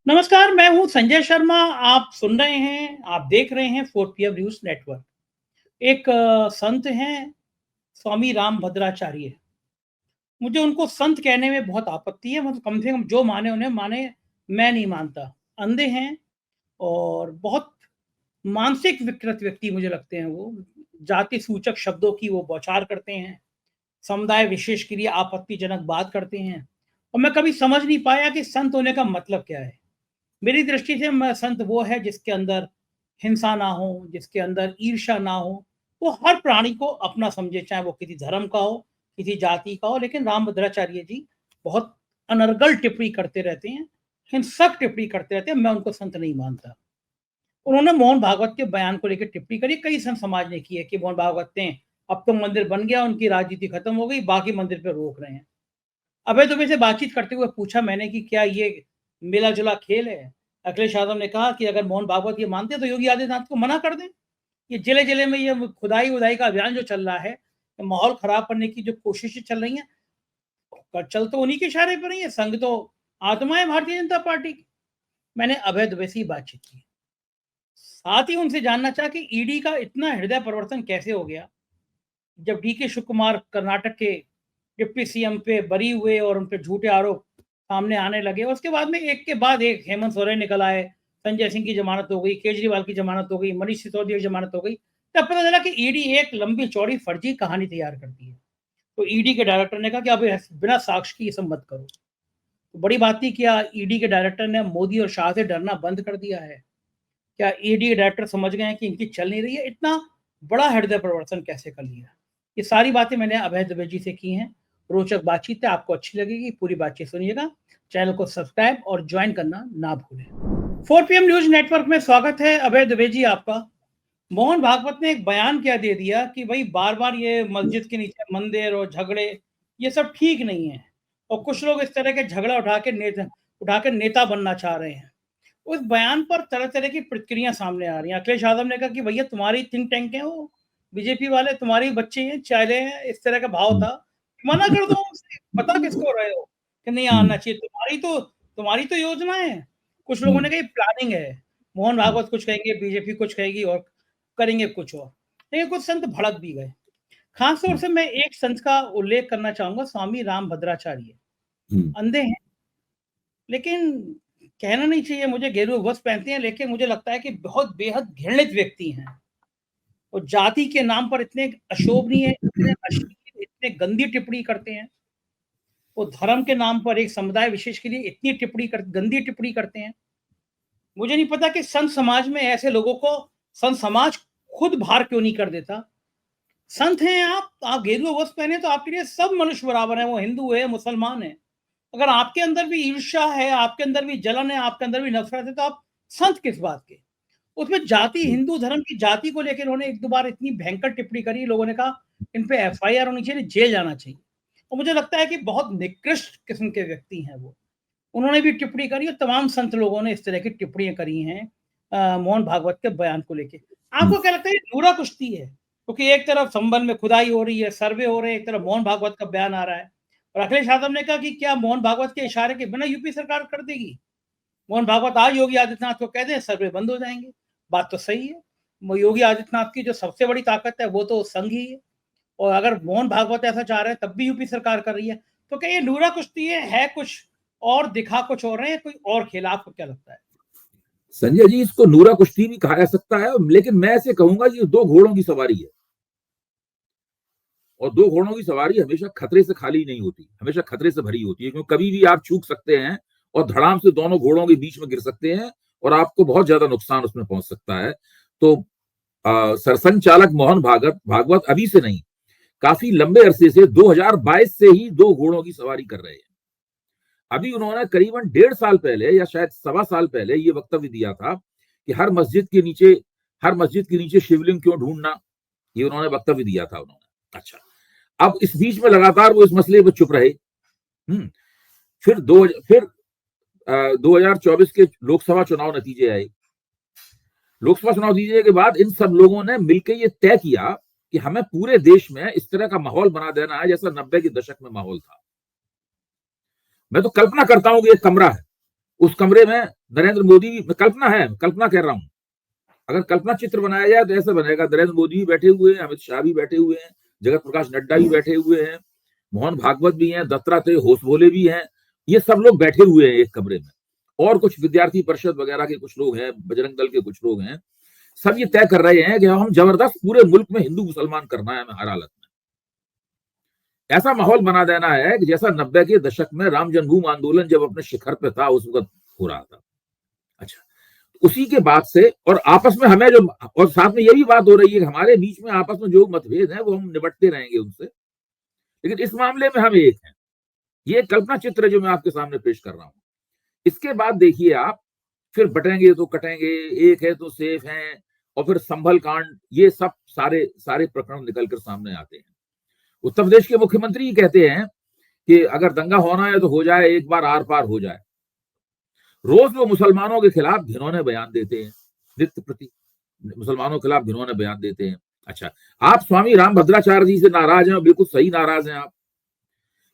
नमस्कार, मैं हूँ संजय शर्मा। आप सुन रहे हैं, आप देख रहे हैं 4PM न्यूज़ नेटवर्क। एक संत हैं, स्वामी रामभद्राचार्य। मुझे उनको संत कहने में बहुत आपत्ति है, मतलब कम से कम जो माने उन्हें माने, मैं नहीं मानता। अंधे हैं और बहुत मानसिक विकृत व्यक्ति मुझे लगते हैं वो। जाति सूचक शब्दों की वो बौछार करते हैं, समुदाय विशेष के लिए आपत्तिजनक बात करते हैं और मैं कभी समझ नहीं पाया कि संत होने का मतलब क्या है। मेरी दृष्टि से संत वो है जिसके अंदर हिंसा ना हो, जिसके अंदर ईर्ष्या ना हो। वो हर प्राणी को अपना समझे, चाहे वो किसी धर्म का हो, किसी जाति का हो। लेकिन रामभद्राचार्य जी बहुत अनर्गल टिप्पणी करते रहते हैं, हिंसक टिप्पणी करते रहते हैं। मैं उनको संत नहीं मानता। उन्होंने मोहन भागवत के बयान को लेकर टिप्पणी करी, कई संत समाज ने की है कि मोहन भागवत ने अब तो मंदिर बन गया, उनकी राजनीति खत्म हो गई, बाकी मंदिर पे रोक रहे हैं। अभय दुबे से बातचीत करते हुए पूछा मैंने कि क्या ये मिला-जुला खेल है? अखिलेश यादव ने कहा कि अगर मोहन भागवत ये मानते हैं तो योगी आदित्यनाथ को मना कर दें। ये जिले-जिले में ये खुदाई-वुदाई का अभियान जो चल रहा है, माहौल खराब करने की जो कोशिशें चल रही हैं, चल तो उन्हीं के इशारे पर रही है। संघ तो आत्मा है भारतीय जनता पार्टी की। मैंने अभय दुबे से ही बातचीत की। साथ ही उनसे जानना चाहा कि ईडी का इतना हृदय परिवर्तन कैसे हो गया? जब डीके शिव कुमार कर्नाटक के डिप्टी सीएम पे बरी हुए और उन पे झूठे आरोप सामने आने लगे, उसके बाद में एक के बाद एक हेमंत सोरेन निकल आए, संजय सिंह की जमानत हो गई, केजरीवाल की जमानत हो गई, मनीष सिसोदिया की जमानत हो गई। तब पता चला कि ईडी एक लंबी चौड़ी फर्जी कहानी तैयार करती है। तो ईडी के डायरेक्टर ने कहा कि अब बिना साक्ष्य की ये सब मत करो। तो बड़ी बात थी, क्या ईडी के डायरेक्टर ने मोदी और शाह से डरना बंद कर दिया है? क्या ईडी के डायरेक्टर समझ गए हैं कि इनकी चल नहीं रही है? इतना बड़ा हृदय परिवर्तन कैसे कर लिया? ये सारी बातें मैंने अभय दुबे जी से की हैं। रोचक बातचीत है, आपको अच्छी लगेगी, पूरी बातचीत सुनिएगा। चैनल को सब्सक्राइब और ज्वाइन करना ना भूलें। 4PM न्यूज़ नेटवर्क में स्वागत है अभय दुबे जी आपका। मोहन भागवत ने एक बयान क्या दे दिया कि भई बार-बार ये मस्जिद के नीचे मंदिर और झगड़े, ये सब ठीक नहीं है और कुछ लोग इस तरह के झगड़ा उठाकर नेता बनना चाह रहे हैं। उस बयान पर तरह-तरह की प्रतिक्रिया सामने आ रही हैं। अखिलेश यादव ने कहा कि भैया तुम्हारी थिंक टैंक है वो, बीजेपी वाले तुम्हारी बच्चे हैं, चाले हैं, इस तरह का भाव था। मना कर दो उनसे, बता किसको रहे हो कि नहीं आना चाहिए, तुम्हारी तो योजनाएँ हैं। कुछ लोगों ने कहा ये प्लानिंग है। मोहन भागवत कुछ कहेंगे, बीजेपी कुछ कहेगी और करेंगे कुछ और। लेकिन कुछ संत भड़क भी गए। खास तौर से मैं एक संत का उल्लेख करना चाहूँगा, स्वामी रामभद्राचार्य। अंधे हैं, लेकिन कहना नहीं चाहिए मुझे, गेरुआ वस्त्र पहनते हैं, लेकिन मुझे लगता है कि बहुत बेहद घृणित व्यक्ति हैं। वो जाति के नाम पर इतने अशोभनीय, इतने अश्लील, इतने गंदी टिप्पणी करते हैं। वो धर्म के नाम पर एक समुदाय विशेष के लिए इतनी गंदी टिप्पणी करते हैं। मुझे नहीं पता कि संत समाज में ऐसे लोगों को संत समाज खुद बाहर क्यों नहीं कर देता। संत हैं आप गेरुआ वस्त्र पहने तो आपके लिए सब मनुष्य बराबर हैं, वो हिंदू है, मुसलमान है। अगर आपके अंदर भी ईर्ष्या है, आपके अंदर भी जलन है, आपके अंदर भी नफ़रत है, तो आप संत किस बात के? उसमें जाति, हिंदू धर्म की जाति को लेकर उन्होंने 1-2 बार इतनी भयंकर टिप्पणी करी, लोगों ने कहा इन पे एफआईआर होनी चाहिए, जेल जाना चाहिए। और मुझे लगता है कि बहुत निकृष्ट किस्म के व्यक्ति हैं वो। उन्होंने भी टिप्पणी करी और तमाम संत लोगों ने इस तरह की टिप्पणियाँ करी हैं मोहन भागवत के बयान को लेके। आपको क्या लगता है ये धूरा कुश्ती है? क्योंकि एक तरफ संबल में खुदाई हो रही है, सर्वे हो रहे हैं, एक तरफ मोहन भागवत का बयान आ रहा है। और अखिलेश यादव ने कहा कि क्या मोहन भागवत के इशारे के बिना यूपी सरकार कर देगी? मोहन भागवत आज योगी आदित्यनाथ को कह दें, सर्वे बंद हो जाएँगे। बात तो सही है। योगी आदित्यनाथ की जो सबसे बड़ी ताकत है वो तो संघ ही है। और अगर मोहन भागवत ऐसा चाह रहे हैं तब भी यूपी सरकार कर रही है। तो क्या ये लूरा कुश्ती है कुछ और दिखा कुछ और रहे हैं, कोई और खेल? आपको क्या लगता है? संजय जी, इसको नूरा कुश्ती भी कहा जा सकता है, लेकिन मैं ऐसे कहूंगा कि दो घोड़ों की सवारी है और दो घोड़ों की सवारी हमेशा खतरे से खाली नहीं होती, हमेशा खतरे से भरी होती है, क्योंकि कभी भी आप चूक सकते हैं और धड़ाम से दोनों घोड़ों के बीच में गिर सकते हैं और आपको बहुत ज्यादा नुकसान उसमें पहुंच सकता है। तो सरसंघ चालक मोहन भागवत अभी से नहीं, काफी लंबे अरसे से 2022 से ही दो घोड़ों की सवारी कर रहे हैं। अभी उन्होंने करीबन 1.5 साल पहले या शायद 1.25 साल पहले ये वक्तव्य दिया था कि हर मस्जिद के नीचे शिवलिंग क्यों ढूंढना, ये उन्होंने वक्तव्य दिया था उन्होंने। अच्छा, अब इस बीच में लगातार वो इस मसले पर चुप रहे। फिर 2024 के लोकसभा चुनाव नतीजे आए। लोकसभा चुनाव नतीजे के बाद इन सब लोगों ने मिलकर ये तय किया कि हमें पूरे देश में इस तरह का माहौल बना देना है जैसा 90 के दशक में माहौल था। मैं तो कल्पना करता हूं कि एक कमरा है, उस कमरे में नरेंद्र मोदी, कल्पना है, कल्पना कह रहा हूं, अगर कल्पना चित्र बनाया जाए तो ऐसा बनेगा, नरेंद्र मोदी भी बैठे हुए हैं, अमित शाह भी बैठे हुए हैं, जगत प्रकाश नड्डा भी बैठे हुए हैं, मोहन भागवत भी हैं, दत्तात्रेय होसबोले भी हैं, ये सब लोग बैठे हुए हैं एक कमरे में, और कुछ विद्यार्थी परिषद वगैरह के कुछ लोग हैं, बजरंग दल के कुछ लोग हैं, सब ये तय कर रहे हैं कि हम जबरदस्त पूरे मुल्क में हिंदू मुसलमान करना है हमें हर हालत में। ऐसा माहौल बना देना है कि जैसा 90 के दशक में राम जन्मभूमि आंदोलन जब अपने शिखर पे था उस वक्त हो रहा था। अच्छा, उसी के बाद से, और आपस में हमें जो, और साथ में ये भी बात हो रही है कि हमारे बीच में आपस में जो मतभेद है वो हम निपटते रहेंगे उनसे, लेकिन इस मामले में हम एक हैं। ये कल्पना चित्र जो मैं आपके सामने पेश कर रहा हूं। इसके बाद देखिए आप, फिर बटेंगे तो कटेंगे, एक है तो सेफ हैं, और फिर संभल कांड, ये सब सारे प्रकरण निकलकर सामने आते हैं। उत्तर प्रदेश के मुख्यमंत्री कहते हैं कि अगर दंगा होना है तो हो जाए, एक बार आर पार हो जाए। रोज वो मुसलमानों के खिलाफ घिनौने बयान देते हैं, नित्य प्रति मुसलमानों के खिलाफ घिनौने बयान देते हैं। अच्छा, आप स्वामी रामभद्राचार्य जी से नाराज हैं, बिल्कुल सही नाराज हैं आप,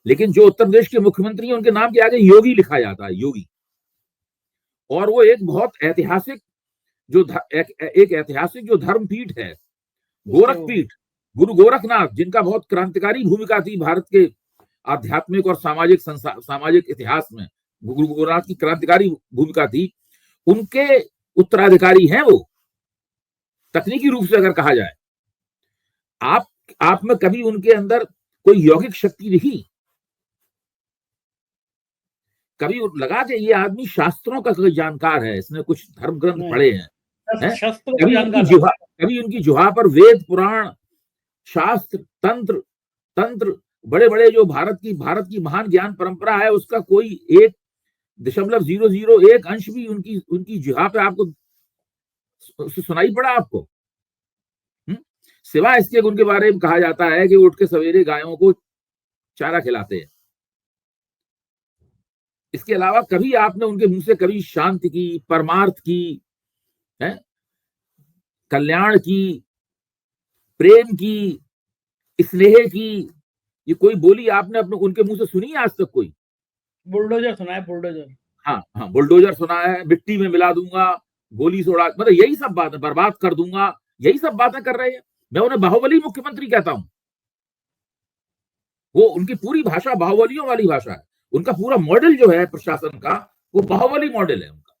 लेकिन जो उत्तर प्रदेश के मुख्यमंत्री हैं उनके नाम के आगे योगी लिखा जाता है, योगी, और वो एक बहुत ऐतिहासिक एक ऐतिहासिक जो धर्मपीठ है, गोरखपीठ, गुरु गोरखनाथ, जिनका बहुत क्रांतिकारी भूमिका थी भारत के आध्यात्मिक और सामाजिक इतिहास में, गुरु गोरखनाथ की क्रांतिकारी भूमिका थी, उनके उत्तराधिकारी हैं वो, तकनीकी रूप से अगर कहा जाए। आप में कभी उनके अंदर कोई यौगिक शक्ति दिखी? कभी लगा कि ये आदमी शास्त्रों का कोई जानकार है, इसने कुछ धर्म ग्रंथ पढ़े हैं? कभी उनकी जुहा पर वेद पुराण शास्त्र तंत्र बड़े बड़े जो भारत की महान ज्ञान परंपरा है उसका कोई 1.001 अंश भी उनकी जुहा पे आपको सुनाई पड़ा आपको? सिवाय इसके उनके बारे में कहा जाता है कि उठ के सवेरे गायों को चारा खिलाते हैं। इसके अलावा कभी आपने उनके मुंह से कभी शांति की, परमार्थ की, कल्याण की, प्रेम की, स्नेह की, ये कोई बोली आपने अपने उनके मुंह से सुनी है आज तक? कोई बुलडोजर सुना है, बुलडोजर। हाँ, बुलडोजर सुना है, मिट्टी में मिला दूंगा, गोली से उड़ा, मतलब यही सब बातें, बर्बाद कर दूंगा, यही सब बातें कर रहे हैं। मैं उन्हें बाहुबली मुख्यमंत्री कहता हूं। वो उनकी पूरी भाषा बाहुबलियों वाली भाषा है, उनका पूरा मॉडल जो है प्रशासन का वो बाहुबली मॉडल है उनका।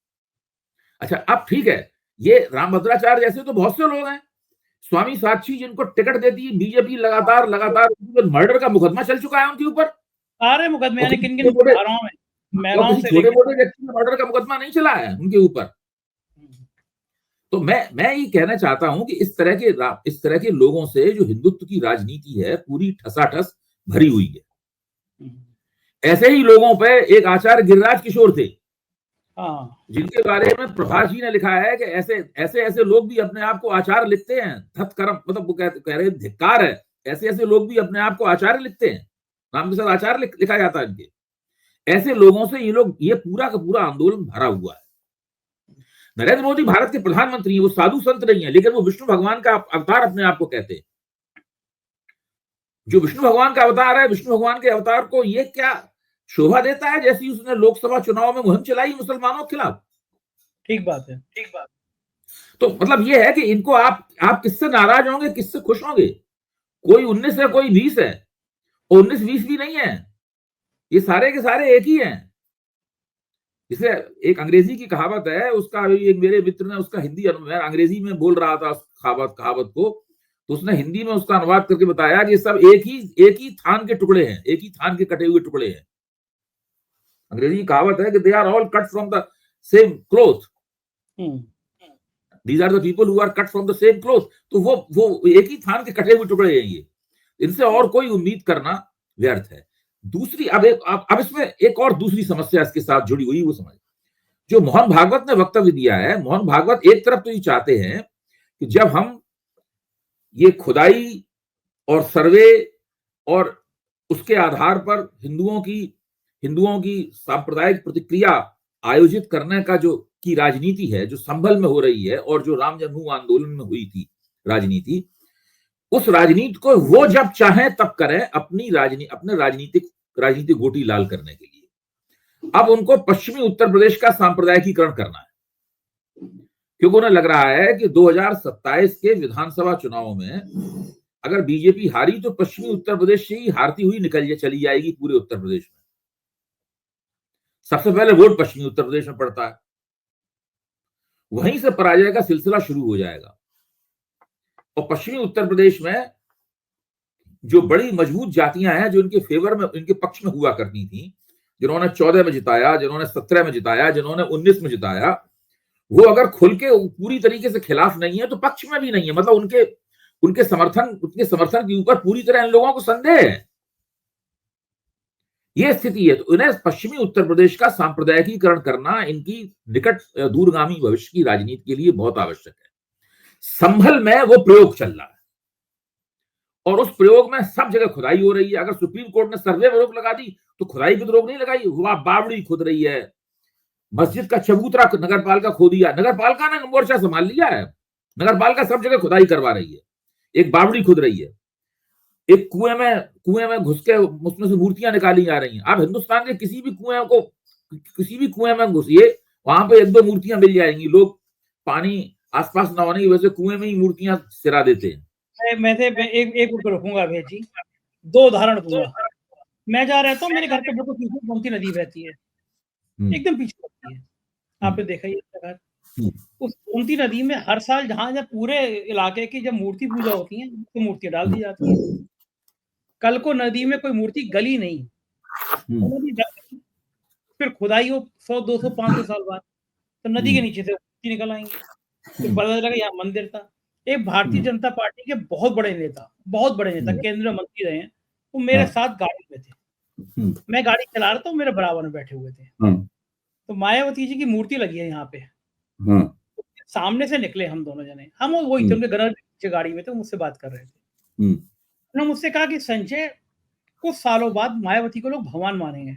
अच्छा, अब ठीक है, ये रामभद्राचार्य जैसे तो बहुत से लोग हैं, स्वामी साक्षी जिनको टिकट देती है बीजेपी, लगातार मर्डर का मुकदमा चल चुका है उनके ऊपर। सारे मुकदमे, यानी किन-किन धाराओं में, महिलाओं से छोटे मोटे व्यक्ति मर्डर का मुकदमा नहीं चला है उनके ऊपर। तो मैं ये कहना चाहता हूं कि इस तरह के लोगों से जो हिंदुत्व की राजनीति है पूरी ठसाठस भरी हुई है। ऐसे ही लोगों पे एक आचार्य गिरिराज किशोर थे, जिनके बारे में प्रभाष जी ने लिखा है कि ऐसे लोग भी अपने आप को आचार्य लिखते हैं, धत्कर्म, मतलब वो कह रहे धिक्कार है, ऐसे लोग भी अपने आप को आचार्य लिखते हैं, नाम के साथ आचार्य लिखा जाता है इनके। ऐसे लोगों से ये पूरा का पूरा आंदोलन भरा हुआ है। नरेंद्र मोदी भारत के प्रधानमंत्री, वो साधु संत नहीं है, लेकिन वो विष्णु भगवान का अवतार अपने आप को कहते हैं। जो विष्णु भगवान का अवतार है, विष्णु भगवान के अवतार को ये क्या शोभा देता है जैसी उसने लोकसभा चुनाव में मुहिम चलाई मुसलमानों के खिलाफ। ठीक बात है। तो मतलब ये है कि इनको आप किससे नाराज होंगे, किससे खुश होंगे? कोई 19 है, कोई 20 है, 19-20 भी नहीं है, ये सारे के सारे एक ही हैं। इसे एक अंग्रेजी की कहावत है, उसका एक मेरे मित्र ने उसका हिंदी, मैं अंग्रेजी में बोल रहा था कहावत को, तो उसने हिंदी में उसका अनुवाद करके बताया कि सब एक ही थान के टुकड़े हैं, एक ही थान के कटे हुए टुकड़े हैं। अंग्रेजी की कहावत है कि they are all cut from the same cloth, these are the people who are cut from the same cloth. तो वो एक ही थान के कटे हुए टुकड़े हैं ये, इनसे और कोई उम्मीद करना व्यर्थ है। दूसरी, अब इसमें एक और दूसरी समस्या इसके साथ जुड़ी हुई, वो समझ, जो मोहन भागवत ने वक्तव्य दिया है, मोहन भागवत एक तरफ तो ये चाहते हैं कि जब हम ये खुदाई और सर्वे और उसके आधार पर हिंदुओं की सांप्रदायिक प्रतिक्रिया आयोजित करने का जो की राजनीति है, जो संभल में हो रही है और जो राम जन्मभूमि आंदोलन में हुई थी राजनीति, उस राजनीति को वो जब चाहे तब करें अपने राजनीतिक गोटी लाल करने के लिए। अब उनको पश्चिमी उत्तर प्रदेश का सांप्रदायिकीकरण करना है, क्योंकि उन्हें लग रहा है कि 2027 के विधानसभा चुनाव में अगर बीजेपी हारी तो पश्चिमी उत्तर प्रदेश से ही हारती हुई चली जाएगी पूरे उत्तर प्रदेश में। सबसे पहले वोट पश्चिमी उत्तर प्रदेश में पड़ता है, वहीं से पराजय का सिलसिला शुरू हो जाएगा। और पश्चिमी उत्तर प्रदेश में जो बड़ी मजबूत जातियां हैं जो इनके फेवर में, इनके पक्ष में हुआ करती थी, जिन्होंने 14 में जिताया, जिन्होंने 17 में जिताया, जिन्होंने 19 में जिताया, वो अगर खुल के पूरी तरीके से खिलाफ नहीं है तो पक्ष में भी नहीं है। मतलब उनके समर्थन के ऊपर पूरी तरह इन लोगों को संदेह है। यह स्थिति है। तो इन्हें पश्चिमी उत्तर प्रदेश का सांप्रदायिकीकरण करना इनकी निकट दूरगामी भविष्य की राजनीति के लिए बहुत आवश्यक है। संभल में वो प्रयोग चल रहा है और उस प्रयोग में सब जगह खुदाई हो रही है। अगर सुप्रीम कोर्ट ने सर्वे में रोक लगा दी तो खुदाई की तो रोक नहीं लगाई, वहां बावड़ी खुद रही है, मस्जिद का चबूतरा नगरपालिका खो दिया, नगरपालिका ने मोर्चा संभाल लिया है, नगरपालिका सब जगह खुदाई करवा रही है, एक बावड़ी खुद रही है, एक कुएं में घुस के उसमें से मूर्तियां निकाली जा रही हैं। आप हिंदुस्तान के किसी भी कुएं में घुसिए, वहां पे 1-2 मूर्तियां मिल जाएंगी। लोग पानी आसपास न होने की वजह से कुएं में ही मूर्तियां सिरा देते हैं। मैं एक ऊपर रखूंगा भैया जी, 2 उदाहरण दूंगा। मैं जहाँ रहता हूँ मेरे घर पे बिल्कुल पीछे गोमती नदी बहती है, एकदम पीछे बहती है, आपने देखा ही है। उस गोमती नदी में हर साल जहां पूरे इलाके की जब मूर्ति पूजा होती है तो मूर्तियां डाल दी जाती है। कल को नदी में कोई मूर्ति गली नहीं, फिर खुदाई हो 100, 200, 500 साल बाद तो नदी के नीचे से मूर्ति निकल आएंगे, फिर पता चला यहाँ मंदिर था। एक भारतीय जनता पार्टी के बहुत बड़े नेता केंद्रीय मंत्री रहे हैं, वो मेरे साथ गाड़ी में थे, मैं गाड़ी चला रहा था, मेरे बराबर में बैठे हुए थे। तो मायावती जी की मूर्ति लगी है यहाँ पे, सामने से निकले हम दोनों जने, हम वही थे, उनके घर गाड़ी में थे, मुझसे बात कर रहे थे। उन्होंने मुझसे कहा कि संजय, कुछ सालों बाद मायावती को लोग भगवान मानेंगे।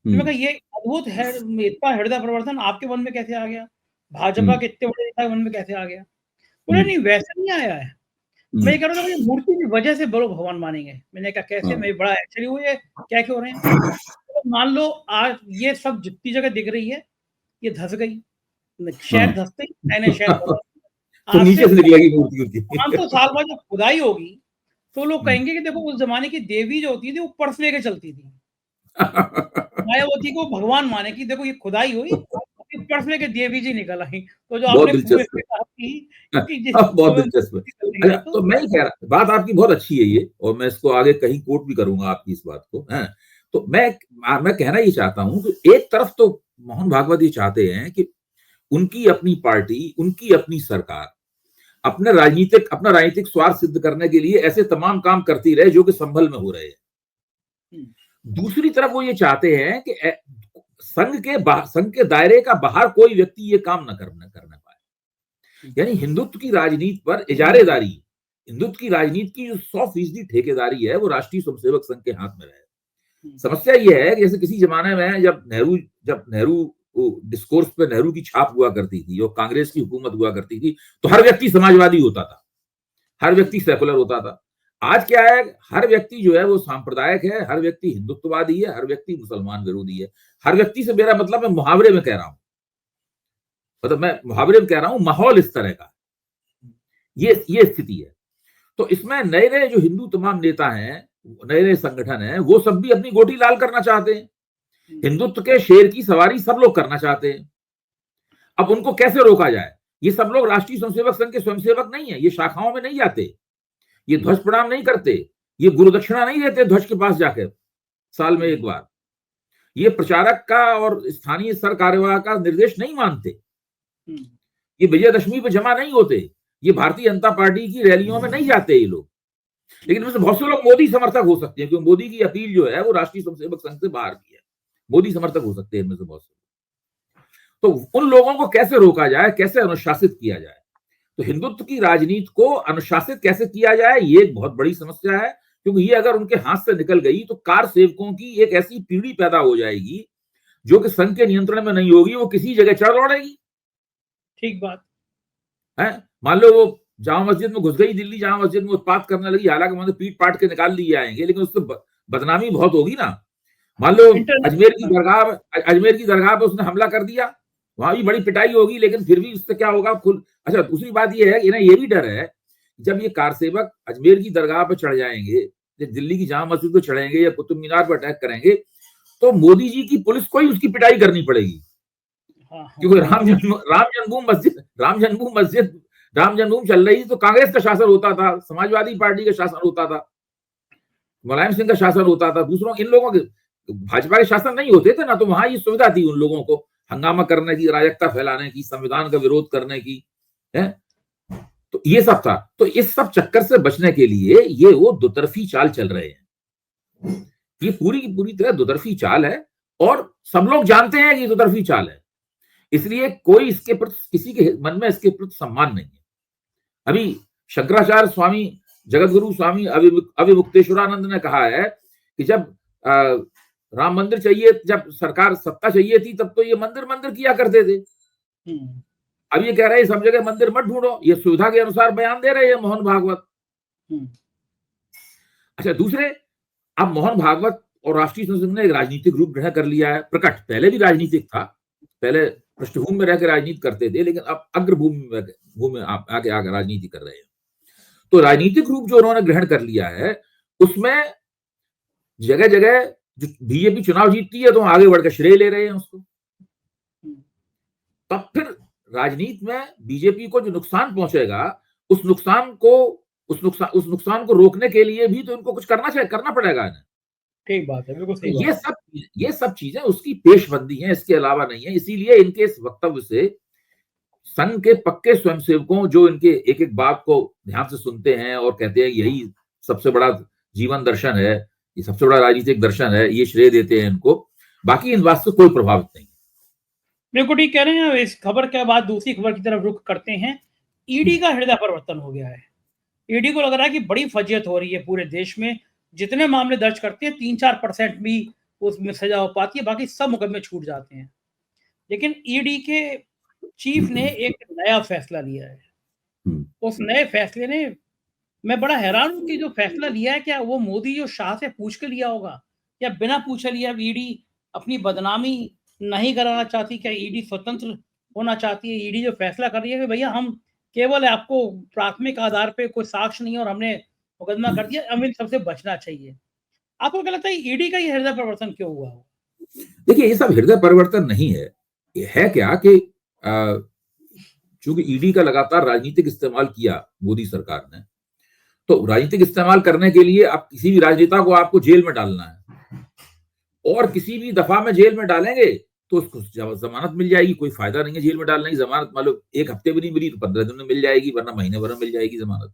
मैं कहा ये अद्भुत है, इतना हृदय परिवर्तन आपके मन में कैसे आ गया, भाजपा के इतने बड़े नेता मन में कैसे आ गया? बोले नहीं, वैसे नहीं आया है, मैं ये कह रहा था मूर्ति की वजह से बड़ो भगवान मानेंगे। मैंने कहा कैसे? मैं बड़ा एक्चुअली वो ये क्या क्यों रहे हैं? तो मान लो आज ये सब जितनी जगह दिख रही है ये धस गई, शहर धसते ही नए शहर तो नीचे से निकलेगी मूर्ति। 500 साल बाद जब खुदाई होगी तो लोग कहेंगे कि देखो उस जमाने की देवी जो होती थी वो पर्स लेके चलती थी, मायावती को भगवान माने कि देखो ये खुदाई हुई, पर्स लेके देवी जी निकल आई। तो जो आपने बहुत दिलचस्प है। तो मैं कह रहा, बात आपकी बहुत अच्छी है ये, और मैं इसको आगे कहीं कोट भी करूंगा आपकी इस बात को। है तो मैं कहना ये चाहता हूं कि एक तरफ तो मोहन भागवत ये चाहते हैं कि उनकी अपनी पार्टी, उनकी अपनी सरकार अपना राजनीतिक स्वार्थ सिद्ध करने के लिए ऐसे तमाम काम करती रहे जो कि संभल में हो रहे हैं। दूसरी तरफ वो ये चाहते हैं कि संघ के दायरे का बाहर कोई व्यक्ति ये काम न करने पाए। यानी हिंदुत्व की राजनीति पर इजारेदारी, हिंदुत्व की राजनीति की जो 100% ठेकेदारी है वो राष्ट्रीय स्वयंसेवक संघ के हाथ में रहे। समस्या ये है कि जैसे किसी जमाने में जब नेहरू डिस्कोर्स पे नेहरू की छाप हुआ करती थी और कांग्रेस की हुकूमत हुआ करती थी तो हर व्यक्ति समाजवादी होता था, हर व्यक्ति सेकुलर होता था। आज क्या है, हर व्यक्ति जो है वो सांप्रदायिक है, हर व्यक्ति हिंदुत्ववादी है, हर व्यक्ति मुसलमान विरोधी है। हर व्यक्ति से मेरा मतलब मैं मुहावरे में कह रहा हूं, मतलब मैं मुहावरे में कह रहा हूं, माहौल इस तरह का, ये स्थिति है। तो इसमें नए जो हिंदू तमाम नेता हैं, नए संगठन हैं, वो सब भी अपनी गोटी लाल करना चाहते हैं। हिंदुत्व के शेर की सवारी सब लोग करना चाहते हैं। अब उनको कैसे रोका जाए? ये सब लोग राष्ट्रीय स्वयंसेवक संघ के स्वयंसेवक नहीं है, ये शाखाओं में नहीं जाते, ये ध्वज प्रणाम नहीं करते, ये गुरु दक्षिणा नहीं देते ध्वज के पास जाकर साल में एक बार, ये प्रचारक का और स्थानीय स्तर कार्यवाह का निर्देश नहीं मानते, ये विजयदशमी पे जमा नहीं होते, ये भारतीय जनता पार्टी की रैलियों में नहीं जाते ये लोग। लेकिन इनमें से बहुत से लोग मोदी समर्थक हो सकते हैं, क्योंकि मोदी की अपील जो है वो राष्ट्रीय स्वयंसेवक संघ से बाहर की है, मोदी समर्थक हो सकते हैं इनमें से बहुत से। तो उन लोगों को कैसे रोका जाए, कैसे अनुशासित किया जाए? तो हिंदुत्व की राजनीति को अनुशासित कैसे किया जाए, ये एक बहुत बड़ी समस्या है, क्योंकि ये अगर उनके हाथ से निकल गई तो कार सेवकों की एक ऐसी पीढ़ी पैदा हो जाएगी जो कि संघ के नियंत्रण में नहीं होगी, वो किसी जगह चढ़ दौड़ेगी। ठीक बात है। मान लो वो जामा मस्जिद में घुस गई, दिल्ली जामा मस्जिद में उत्पात करने लगी, हालांकि मतलब पीट पाट के निकाल लिए आएंगे, लेकिन उससे बदनामी बहुत होगी ना। मान लो इंटरनेशनल। अजमेर की दरगाह पे उसने हमला कर दिया, वहां भी बड़ी पिटाई होगी, लेकिन फिर भी उससे क्या होगा खुल। अच्छा, दूसरी बात ये है, इन्हें ये भी डर है जब ये कार सेवक अजमेर की दरगाह पर चढ़ जाएंगे, जब दिल्ली की जामा मस्जिद पर चढ़ेंगे या कुतुब मीनार पर अटैक करेंगे, तो मोदी जी की पुलिस को ही उसकी पिटाई करनी पड़ेगी। हाँ, क्योंकि राम जन्मभूमि चल रही थी तो कांग्रेस का शासन होता था, समाजवादी पार्टी का शासन होता था, मुलायम सिंह का शासन होता था, दूसरों इन लोगों के भाजपा के शासन नहीं होते थे ना, तो वहां ये सुविधा थी उन लोगों को हंगामा करने की, अराजकता फैलाने की, संविधान का विरोध करने की, है। तो ये सब था। तो इस सब चक्कर से बचने के लिए ये वो दुतरफी चाल चल रहे हैं। ये पूरी की पूरी तरह दुतरफी चाल है और सब लोग जानते हैं कि दुतरफी चाल है, इसलिए कोई इसके प्रति, किसी के मन में इसके प्रति सम्मान नहीं है। अभी शंकराचार्य स्वामी जगतगुरु स्वामी अविमुक्तेश्वरानंद ने कहा है कि जब राम मंदिर चाहिए, जब सरकार सत्ता चाहिए थी, तब तो ये मंदिर मंदिर किया करते थे। अब ये कह रहे हैं सब जगह मंदिर मत ढूंढो, ये सुविधा के अनुसार बयान दे रहे हैं मोहन भागवत। अच्छा, दूसरे, अब मोहन भागवत और राष्ट्रीय स्वयंसेवक ने एक राजनीतिक रूप ग्रहण कर लिया है प्रकट। पहले भी राजनीतिक था, पहले पृष्ठभूमि में रहकर राजनीति करते थे, लेकिन अब अग्रभूमि में आके आगे राजनीति कर रहे हैं। तो राजनीतिक रूप जो उन्होंने ग्रहण कर लिया है, उसमें जगह जगह जो बीजेपी चुनाव जीतती है तो आगे बढ़कर श्रेय ले रहे हैं उसको। तब फिर राजनीति में बीजेपी को जो नुकसान पहुंचेगा, उस नुकसान को रोकने के लिए भी तो इनको कुछ करना पड़ेगा इन्हें। ठीक बात है, बिल्कुल सही बात है। ये सब चीजें उसकी पेशबंदी है, इसके अलावा नहीं है। इसीलिए इनके इस वक्तव्य से संघ के पक्के स्वयंसेवकों, जो इनके एक एक बात को ध्यान से सुनते हैं और कहते हैं यही सबसे बड़ा जीवन दर्शन है, ये सबसे बड़ा राजनीतिक दर्शन है, ये श्रेय देते हैं इनको, बाकी इन बात से कोई प्रभावित नहीं। बिल्कुल ठीक कह रहे हैं। इस खबर के बाद दूसरी खबर की तरफ रुख करते हैं। ईडी का हृदय परिवर्तन हो गया है। ईडी को लग रहा है कि बड़ी फजीयत हो रही है पूरे देश में। जितने मामले दर्ज करते हैं 3-4% भी उसमें सजा हो पाती है, बाकी सब मुकदमे छूट जाते हैं। लेकिन ईडी के चीफ ने एक नया फैसला लिया है। उस नए फैसले ने, मैं बड़ा हैरान हूं कि जो फैसला लिया है, क्या वो मोदी जो शाह से पूछ के लिया होगा या बिना पूछे लिया? ईडी अपनी बदनामी नहीं कराना चाहती क्या? ईडी स्वतंत्र होना चाहती है? ईडी जो फैसला कर रही है कि भैया हम केवल आपको प्राथमिक आधार पे कोई साक्ष्य नहीं है और हमने मुकदमा कर दिया, हमें सबसे बचना चाहिए। आपको क्या लगता है ईडी का ये हृदय परिवर्तन क्यों हुआ? देखिए, ये सब हृदय परिवर्तन नहीं है। ये है क्या कि चूंकि ईडी का लगातार राजनीतिक इस्तेमाल किया मोदी सरकार ने, तो राजनीतिक इस्तेमाल करने के लिए आप किसी भी राजनेता को आपको जेल में डालना है, और किसी भी दफा में जेल में डालेंगे तो उसको जमानत मिल जाएगी। कोई फायदा नहीं है जेल में डालने की। जमानत मान लो 1 हफ्ते भी नहीं मिली तो 15 दिन में मिल जाएगी, वरना महीने भर में मिल जाएगी जमानत।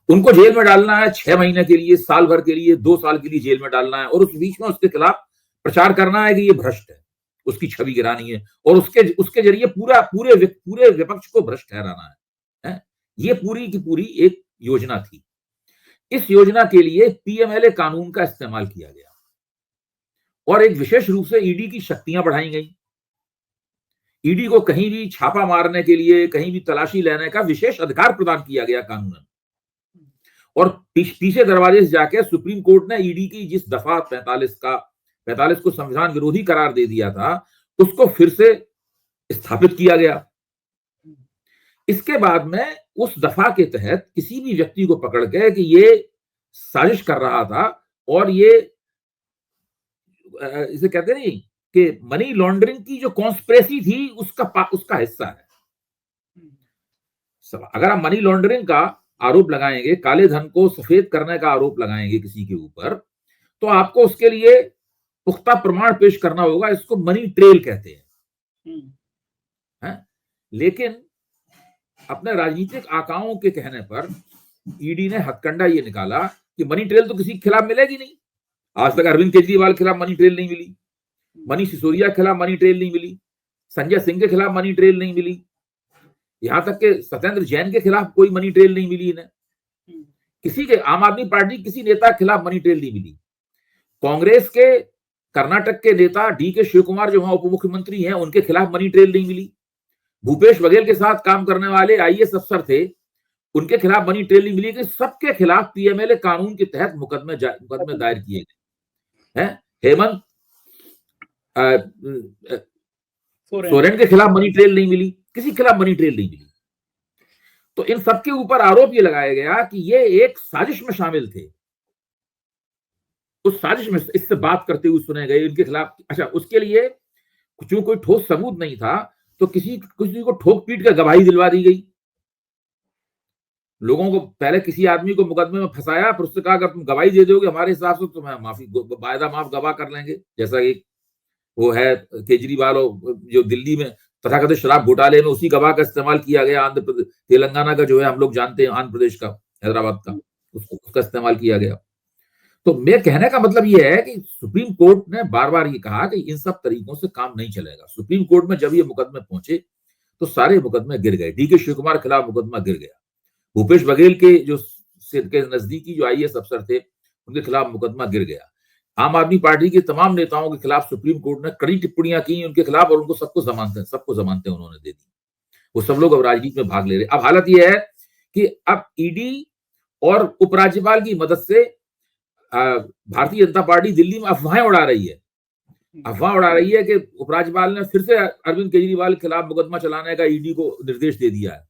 उनको जेल में डालना है 6 महीने के लिए, साल भर के लिए, 2 साल के लिए जेल में डालना है, और उस बीच में उसके खिलाफ प्रचार करना है कि ये भ्रष्ट है, उसकी छवि गिरानी है, और उसके जरिए पूरे विपक्ष को भ्रष्ट ठहराना है। ये पूरी की पूरी एक योजना थी। इस योजना के लिए पीएमएलए कानून का इस्तेमाल किया गया और एक विशेष रूप से ईडी की शक्तियां बढ़ाई गई। ईडी को कहीं भी छापा मारने के लिए, कहीं भी तलाशी लेने का विशेष अधिकार प्रदान किया गया कानूनन। और पीछे दरवाजे से जाकर सुप्रीम कोर्ट ने ईडी की जिस दफा 45 को संविधान विरोधी करार दे दिया था, उसको फिर से स्थापित किया गया। इसके बाद में उस दफा के तहत किसी भी व्यक्ति को पकड़ के कि ये साजिश कर रहा था, और ये इसे कहते नहीं कि मनी लॉन्ड्रिंग की जो कॉन्स्पिरेसी थी उसका हिस्सा है। अगर आप मनी लॉन्ड्रिंग का आरोप लगाएंगे, काले धन को सफेद करने का आरोप लगाएंगे किसी के ऊपर, तो आपको उसके लिए पुख्ता प्रमाण पेश करना होगा। इसको मनी ट्रेल कहते हैं। लेकिन अपने राजनीतिक आकाओं के कहने पर ईडी ने हथकंडा ये निकाला कि मनी ट्रेल तो किसी के खिलाफ मिलेगी नहीं। आज तक अरविंद केजरीवाल के खिलाफ मनी ट्रेल नहीं मिली, मनीष सिसोदिया के खिलाफ मनी ट्रेल नहीं मिली, संजय सिंह के खिलाफ मनी ट्रेल नहीं मिली, यहां तक के सत्येंद्र जैन के खिलाफ कोई मनी ट्रेल नहीं मिली इन्हें। किसी के, आम आदमी पार्टी किसी नेता के खिलाफ मनी ट्रेल नहीं मिली। कांग्रेस के कर्नाटक के नेता डी.के. शिव कुमार जो वहां उप मुख्यमंत्री हैं, उनके खिलाफ मनी ट्रेल नहीं मिली। भूपेश बघेल के साथ काम करने वाले आईएएस अफसर थे, उनके खिलाफ मनी ट्रेल नहीं मिली। कि सबके खिलाफ पीएमएलए कानून के तहत मुकदमे दायर किए गए हैं। सोरेन के खिलाफ मनी ट्रेल नहीं मिली, किसी के खिलाफ मनी ट्रेल नहीं मिली। तो इन सबके ऊपर आरोप ये लगाया गया कि ये एक साजिश में शामिल थे। उस साजिश में इससे बात करते हुए सुने गए इनके खिलाफ। अच्छा, उसके लिए क्यों कोई ठोस सबूत नहीं था तो किसी को ठोक पीट कर गवाही दिलवा दी गई। लोगों को पहले किसी आदमी को मुकदमे में फंसाया, फिर उससे कहा अगर तुम गवाही दे दोगे हमारे हिसाब से तो मैं वायदा माफ गवाह कर लेंगे। जैसा कि वो है केजरीवाल जो दिल्ली में तथाकथित शराब घोटाले में उसी गवाह का इस्तेमाल किया गया। आंध्र प्रदेश, तेलंगाना का जो है हम लोग जानते हैं, आंध्र प्रदेश का, हैदराबाद का, उसका इस्तेमाल किया गया। तो मेरे कहने का मतलब ये है कि सुप्रीम कोर्ट ने बार बार ये कहा कि इन सब तरीकों से काम नहीं चलेगा। सुप्रीम कोर्ट में जब ये मुकदमे पहुंचे तो सारे मुकदमे गिर गए। डीके शिव कुमार के खिलाफ मुकदमा गिर गया। भूपेश बघेल के जो के नजदीकी जो आईएएस अफसर थे उनके खिलाफ मुकदमा गिर गया। आम आदमी पार्टी के तमाम नेताओं के खिलाफ सुप्रीम कोर्ट ने कड़ी टिप्पणियां की उनके खिलाफ, और उनको सबको जमानतें उन्होंने दे दी। वो सब लोग अब राजनीति में भाग ले रहे। अब हालत यह है कि अब ईडी और उपराज्यपाल की मदद से भारतीय जनता पार्टी दिल्ली में अफवाहें उड़ा रही है। अफवाह उड़ा रही है कि उपराज्यपाल ने फिर से अरविंद केजरीवाल के खिलाफ मुकदमा चलाने का ईडी को निर्देश दे दिया है।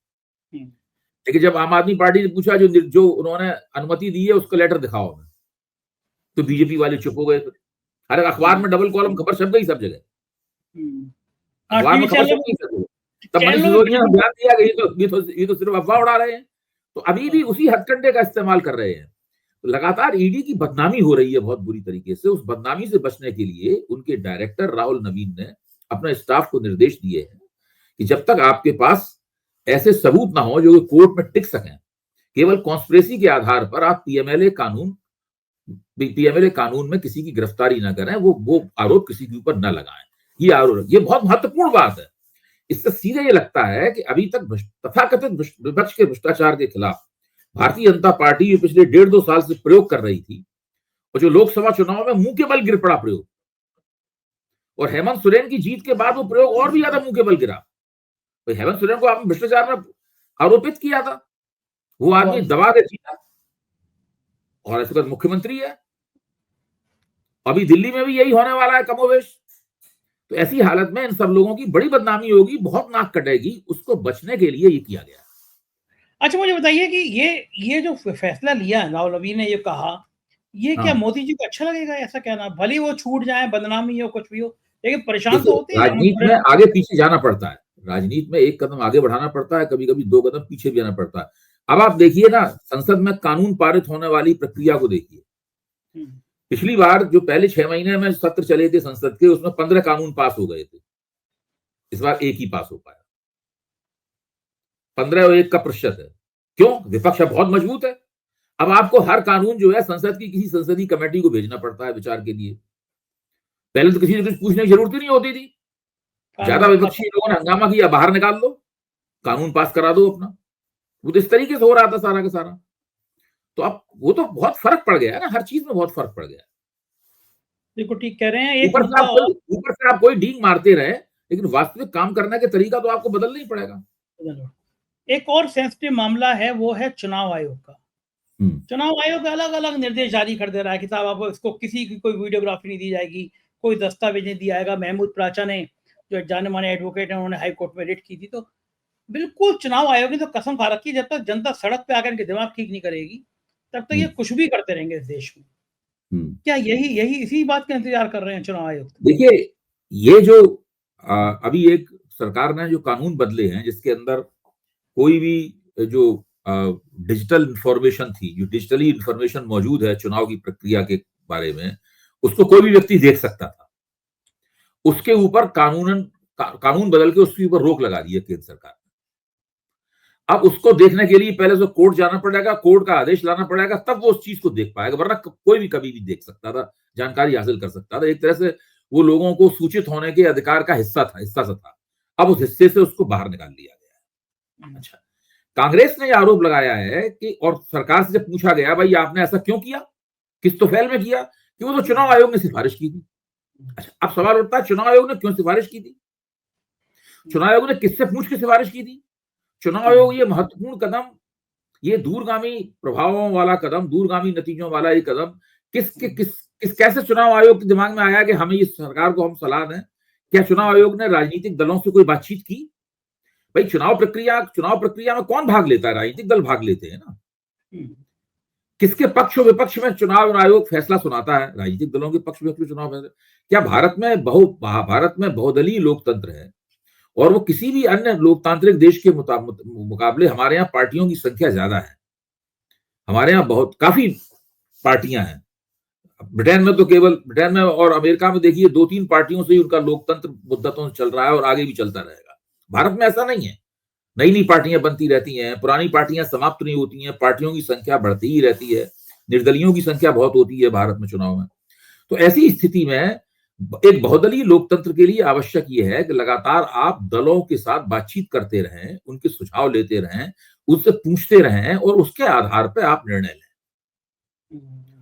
लेकिन जब आम आदमी पार्टी ने पूछा जो उन्होंने अनुमति दी है उसका लेटर दिखाओ हमें, तो बीजेपी वाले चुप हो गए। हर अखबार में डबल कॉलम खबर छप गई सब जगह, अखबार में खबर छप गई सब जगह। तब मनीष सिसोदिया ने बयान दिया कि ये तो सिर्फ अफवाह उड़ा रहे हैं। तो अभी भी उसी हथकंडे का इस्तेमाल कर रहे हैं। तो लगातार ईडी की बदनामी हो रही है बहुत बुरी तरीके से। उस बदनामी से बचने के लिए उनके डायरेक्टर राहुल नवीन ने अपने स्टाफ को निर्देश दिए हैं कि जब तक आपके पास ऐसे सबूत ना हो जो कोर्ट में टिक सकें, केवल कॉन्स्पिरेसी के आधार पर आप पीएमएलए कानून में किसी की गिरफ्तारी ना करें, वो आरोप किसी के ऊपर न लगाएं। ये बहुत महत्वपूर्ण बात है। इससे सीधे ये लगता है कि अभी तक तथाकथित विपक्ष के भ्रष्टाचार के खिलाफ भारतीय जनता पार्टी पिछले 1.5-2 साल से प्रयोग कर रही थी, और जो लोकसभा चुनाव में मुंह के बल गिर पड़ा प्रयोग, और हेमंत सोरेन की जीत के बाद वो प्रयोग और भी ज्यादा मुंह के बल गिरा। हेमंत सोरेन को आपने भ्रष्टाचार में आरोपित किया था, वो आदमी दबा के जीता और इस वक्त मुख्यमंत्री है। अभी दिल्ली में भी यही होने वाला है कमोवेश। तो ऐसी हालत में इन सब लोगों की बड़ी बदनामी होगी, बहुत नाक कटेगी। उसको बचने के लिए ये किया गया। अच्छा, मुझे बताइए कि ये जो फैसला लिया राहुल नवीन ने, ये कहा, ये क्या मोदी जी को अच्छा लगेगा? ऐसा कहना, भले वो छूट जाए, बदनामी हो, कुछ भी हो, लेकिन परेशान तो होते हैं। राजनीति में आगे पीछे जाना पड़ता है, राजनीति में एक कदम आगे बढ़ाना पड़ता है, कभी कभी 2 कदम पीछे भी आना पड़ता है। अब आप देखिए ना, संसद में कानून पारित होने वाली प्रक्रिया को देखिए। पिछली बार जो पहले 6 महीने में सत्र चले थे संसद के, उसमें 15 कानून पास हो गए थे। इस बार 1 ही पास हो पाया। 15 और 1 का प्रतिशत है। क्यों? विपक्ष बहुत मजबूत है। अब आपको हर कानून जो है संसद की किसी संसदीय कमेटी को भेजना पड़ता है विचार के लिए। पहले तो किसी से कुछ पूछने की जरूरत ही नहीं होती थी। ज्यादा विपक्षी लोगों ने हंगामा किया, बाहर निकाल दो, कानून पास करा दो अपना। वो तो इस तरीके से हो रहा था सारा का सारा। तो अब वो तो बहुत फर्क पड़ गया है ना, हर चीज में बहुत फर्क पड़ गया। देखो, ठीक कह रहे हैं। ऊपर से आप कोई डींग मारते रहे, लेकिन वास्तविक काम करने का तरीका तो आपको बदलना ही पड़ेगा। एक और सेंसिटिव मामला है, वो है चुनाव आयोग का। चुनाव आयोग अलग अलग निर्देश जारी कर दे रहा है कि साहब आपको इसको किसी की कोई वीडियोग्राफी नहीं दी जाएगी, कोई दस्तावेज नहीं दिया जाएगा। महमूद प्राचा ने, जो जाने माने एडवोकेट हैं, उन्होंने हाई कोर्ट में रिट की थी। तो बिल्कुल चुनाव आयोग ने तो कसम खा रखी, जब तक जनता सड़क पे आकर इनके दिमाग ठीक नहीं करेगी तब तक ये कुछ भी करते रहेंगे इस देश में। क्या यही इसी बात का इंतजार कर रहे हैं चुनाव आयोग? देखिए, ये जो अभी एक सरकार ने जो कानून बदले हैं, जिसके अंदर कोई भी जो डिजिटल इंफॉर्मेशन थी, जो डिजिटली इंफॉर्मेशन मौजूद है चुनाव की प्रक्रिया के बारे में, उसको कोई भी व्यक्ति देख सकता था। उसके ऊपर कानून बदल के उसके ऊपर रोक लगा दी है केंद्र सरकार ने। अब उसको देखने के लिए पहले तो कोर्ट जाना पड़ेगा, कोर्ट का आदेश लाना पड़ेगा, तब वो उस चीज को देख पाएगा। वरना कोई भी कभी भी देख सकता था, जानकारी हासिल कर सकता था। एक तरह से वो लोगों को सूचित होने के अधिकार का हिस्सा था। अब उस हिस्से से उसको बाहर निकाल लिया गया है। अच्छा, कांग्रेस ने यह आरोप लगाया है कि, और सरकार से जब पूछा गया भाई आपने ऐसा क्यों किया, किस तोफैल में किया, कि वो तो चुनाव आयोग ने सिफारिश की थी। अच्छा, अब सवाल उठता है चुनाव आयोग ने क्यों सिफारिश की थी? चुनाव आयोग ने किससे पूछ के सिफारिश की थी? चुनाव आयोग ये महत्वपूर्ण कदम, ये दूरगामी प्रभावों वाला कदम, दूरगामी नतीजों वाला ये कदम कैसे चुनाव आयोग के दिमाग में आया कि हमें इस सरकार को हम सलाह दें? क्या चुनाव आयोग ने राजनीतिक दलों से कोई बातचीत की? भाई चुनाव प्रक्रिया में कौन भाग लेता है? राजनीतिक दल भाग लेते हैं ना। किसके पक्ष और विपक्ष में चुनाव आयोग फैसला सुनाता है? राजनीतिक दलों के पक्ष में चुनाव फैसला। क्या भारत में बहुदलीय लोकतंत्र है और वो किसी भी अन्य लोकतांत्रिक देश के मुकाबले हमारे यहाँ पार्टियों की संख्या ज्यादा है। हमारे यहाँ काफी पार्टियां हैं। ब्रिटेन में और अमेरिका में देखिए 2-3 पार्टियों से ही उनका लोकतंत्र मुद्दतों से चल रहा है और आगे भी चलता रहेगा। भारत में ऐसा नहीं है। नई पार्टियां बनती रहती हैं, पुरानी पार्टियां समाप्त नहीं होती हैं, पार्टियों की संख्या बढ़ती ही रहती है, निर्दलियों की संख्या बहुत होती है भारत में चुनाव में। तो ऐसी स्थिति में एक बहुदलीय लोकतंत्र के लिए आवश्यक यह है कि लगातार आप दलों के साथ बातचीत करते रहें, उनके सुझाव लेते रहें, उससे पूछते रहें और उसके आधार पर आप निर्णय लें।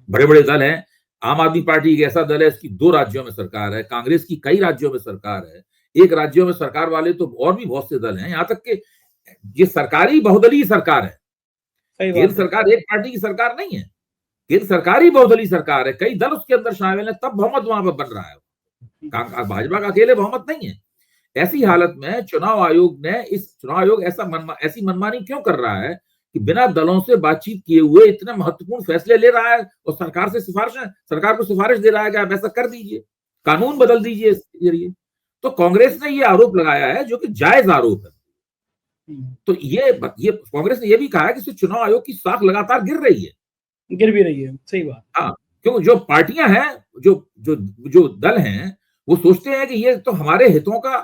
बड़े बड़े दल हैं। आम आदमी पार्टी एक ऐसा दल है, इसकी 2 राज्यों में सरकार है। कांग्रेस की कई राज्यों में सरकार है। एक राज्यों में सरकार वाले तो और भी बहुत से दल हैं। यहाँ तक कि ये सरकारी बहुदलीय सरकार है। केंद्र सरकार एक पार्टी की सरकार नहीं है। केंद्र सरकार ही बहुदलीय सरकार है। कई दल उसके अंदर शामिल है, तब बहुमत वहां पर बन रहा है। भाजपा का अकेले बहुमत नहीं है। ऐसी हालत में चुनाव आयोग ऐसी मनमानी क्यों कर रहा है कि बिना दलों से बातचीत किए हुए इतने महत्वपूर्ण फैसले ले रहा है और सरकार को सिफारिश दे रहा है कि आप ऐसा कर दीजिए, कानून बदल दीजिए इसके जरिए। तो कांग्रेस ने ये आरोप लगाया है जो कि जायज आरोप है। तो ये कांग्रेस ने ये भी कहा है कि चुनाव आयोग की साख लगातार गिर भी रही है। सही बात। हाँ, क्योंकि जो पार्टियां हैं, जो दल हैं, वो सोचते हैं कि ये तो हमारे हितों का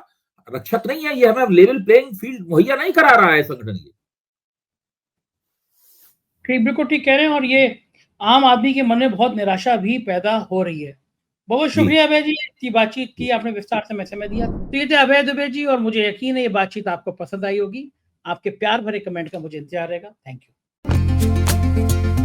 रक्षक नहीं है, ये हमें लेवल प्लेइंग फील्ड मुहैया नहीं करा रहा है संगठन ये। ठीक, बिल्कुल ठीक कह रहे हैं। और ये आम आदमी के मन में बहुत निराशा भी पैदा हो रही है। बहुत शुक्रिया अभय जी, इतनी बातचीत की आपने, विस्तार से समय दिया। तो ये थे अभय दुबे जी, और मुझे यकीन है ये बातचीत आपको पसंद आई होगी। आपके प्यार भरे कमेंट का मुझे इंतजार रहेगा। Thank you.